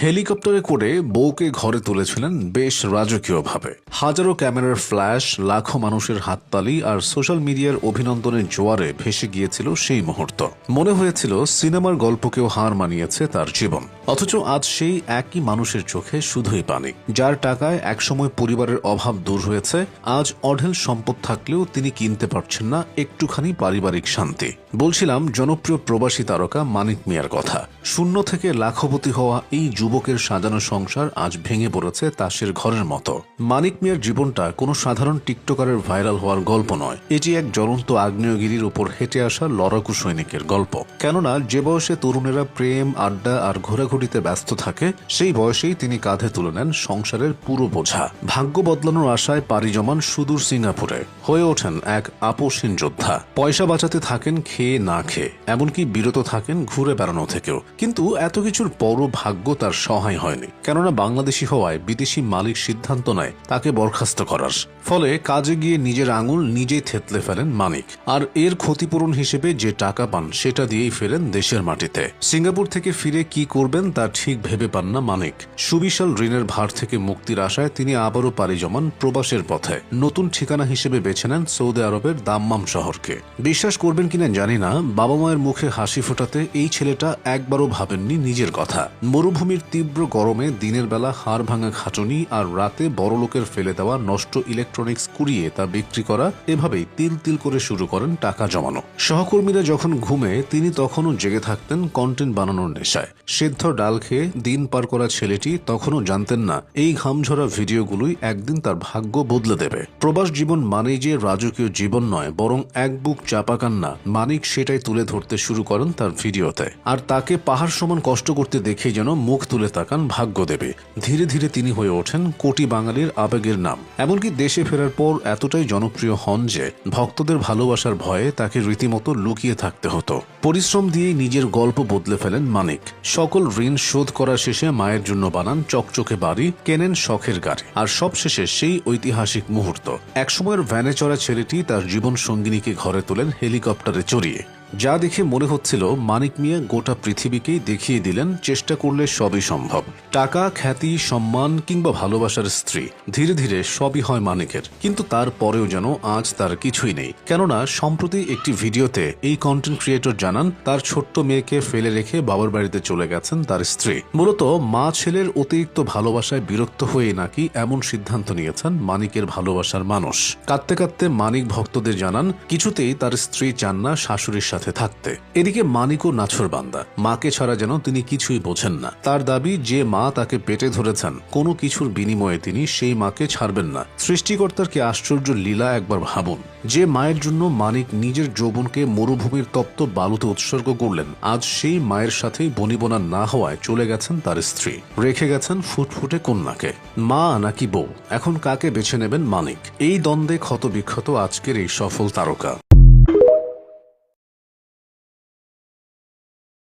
হেলিকপ্টারে করে বউকে ঘরে তুলেছিলেন বেশ রাজকীয়ভাবে। হাজারো ক্যামেরার ফ্ল্যাশ, লাখো মানুষের হাততালি আর সোশ্যাল মিডিয়ার অভিনন্দনের জোয়ারে ভেসে গিয়েছিল সেই মুহূর্ত। মনে হয়েছিল সিনেমার গল্পকেও হার মানিয়েছে তার জীবন। অথচ আজ সেই একই মানুষের চোখে শুধুই পানি। যার টাকায় একসময় পরিবারের অভাব দূর হয়েছে, আজ অঢেল সম্পদ থাকলেও তিনি কিনতে পারছেন না একটুখানি পারিবারিক শান্তি। বলছিলাম জনপ্রিয় প্রবাসী তারকা মানিক মিয়ার কথা। শূন্য থেকে লাখপতি হওয়া এই যুবকের সাজানো সংসার আজ ভেঙে পড়েছে তাসের ঘরের মতো। মানিক মিয়ার জীবনটা কোনো সাধারণ টিকটকারের ভাইরাল হওয়ার গল্প নয়, এটি এক জ্বলন্ত আগ্নেয়গিরির উপর হেঁটে আসা লড়াকু সৈনিকের গল্প। কেননা যে বয়সে তরুণেরা প্রেম, আড্ডা আর ঘোরাঘুরিতে ব্যস্ত থাকে, সেই বয়সেই তিনি কাঁধে তুলে নেন সংসারের পুরো বোঝা। ভাগ্য বদলানোর আশায় পাড়ি জমান সুদূর সিঙ্গাপুরে, হয়ে ওঠেন এক আপোষহীন যোদ্ধা। পয়সা বাঁচাতে থাকেন খেয়ে না খেয়ে, এমনকি বিরত থাকেন ঘুরে বেড়ানো থেকেও। কিন্তু এত কিছুর পরও ভাগ্য তার সহায় হয়নি, কেননা বাংলাদেশি হওয়ায় বিদেশি মালিক সিদ্ধান্ত নেয় তাকে বরখাস্ত করার। ফলে কাজে গিয়ে নিজের আঙুল নিজেই থেতলে ফেলেন মানিক। আর এর ক্ষতিপূরণ হিসেবে যে টাকা পান সেটা দিয়েই ফেরেন দেশের মাটিতে। সিঙ্গাপুর থেকে ফিরে কি করবেন তা ঠিক ভেবে পান না মানিক। সুবিশাল ঋণের ভার থেকে মুক্তির আশায় তিনি আবারও পাড়ি জমান প্রবাসের পথে। নতুন ঠিকানা হিসেবে বেছে নেন সৌদি আরবের দাম্মাম শহরকে। বিশ্বাস করবেন কিনা জানি না, বাবা মায়ের মুখে হাসি ফোটাতে এই ছেলেটা একবারও ভাবেননি নিজের কথা। মরুভূমির তীব্র গরমে দিনের বেলা হাড় ভাঙা খাটুনি আর রাতে বড়লোকের ফেলে দেওয়া নষ্ট ইলেকট্রনিক্স কুড়িয়ে তা বিক্রি করা, এভাবেই তিল তিল করে শুরু করেন টাকা জমানো। সহকর্মীরা যখন ঘুমে, তিনি তখনও জেগে থাকতেন কন্টেন্ট বানানোর নেশায়। সেদ্ধ ডাল খেয়ে দিন পার করা ছেলেটি তখনও জানতেন না এই ঘামঝরা ভিডিওগুলোই একদিন তার ভাগ্য বদলে দেবে। প্রবাস জীবন মানেই যে রাজকীয় জীবন নয়, বরং এক বুক চাপা কান্না। মানিক সেটাই তুলে ধরতে শুরু করেন তার ভিডিওতে। আর তাকে পাহাড় সমান কষ্ট করতে দেখেই যেন মুখ তুলে তাকান ভাগ্যদেবী। ধীরে ধীরে তিনি হয়ে ওঠেন কোটি বাঙালির আবেগের নাম। এমনকি দেশে ফেরার পর এতটাই জনপ্রিয় হন যে ভক্তদের ভালোবাসার ভয়ে তাকে রীতিমতো লুকিয়ে থাকতে হতো। পরিশ্রম দিয়েই নিজের গল্প বদলে ফেলেন মানিক। সকল ঋণ শোধ করার শেষে মায়ের জন্য বানান চকচকে বাড়ি, কেনেন শখের গাড়ি, আর সবশেষে সেই ঐতিহাসিক মুহূর্ত। একসময়ের ভ্যানে চড়া ছেলেটি তার জীবন সঙ্গিনীকে ঘরে তোলেন হেলিকপ্টারে চড়িয়ে। যা দেখে মনে হচ্ছিল মানিক মিয়া গোটা পৃথিবীকেই দেখিয়ে দিলেন চেষ্টা করলে সবই সম্ভব। টাকা, খ্যাতি, সম্মান কিংবা ভালোবাসার স্ত্রী, ধীরে ধীরে সবই হয় মানিকের। কিন্তু তারপরেও যেন আজ তার কিছুই নেই। কেননা সম্প্রতি একটি ভিডিওতে এই কন্টেন্ট ক্রিয়েটর জানান তার ছোট্ট মেয়েকে ফেলে রেখে বাবার বাড়িতে চলে গেছেন তার স্ত্রী। মূলত মা ছেলের অতিরিক্ত ভালোবাসায় বিরক্ত হয়ে নাকি এমন সিদ্ধান্ত নিয়েছেন মানিকের ভালোবাসার মানুষ। কাঁদতে কাঁদতে মানিক ভক্তদের জানান কিছুতেই তার স্ত্রী চান না শাশুড়ির সাথে থাকতে। এদিকে মানিকও নাছোড়বান্দা, মাকে ছাড়া যেন তিনি কিছুই বোঝেন না। তার দাবি যে মা তাকে পেটে ধরেছেন, কোনো কিছুর বিনিময়ে তিনি সেই মাকে ছাড়বেন না। সৃষ্টিকর্তার কি আশ্চর্য লীলা একবার ভাবুন। যে মায়ের জন্য মানিক নিজের যৌবনকে মরুভূমির তপ্ত বালুতে উৎসর্গ করলেন, আজ সেই মায়ের সাথেই বনিবনা না হওয়ায় চলে গেছেন তার স্ত্রী, রেখে গেছেন ফুটফুটে কন্যাকে। মা নাকি বউ, এখন কাকে বেছে নেবেন মানিক? এই দ্বন্দ্বে ক্ষতবিক্ষত আজকের এই সফল তারকা।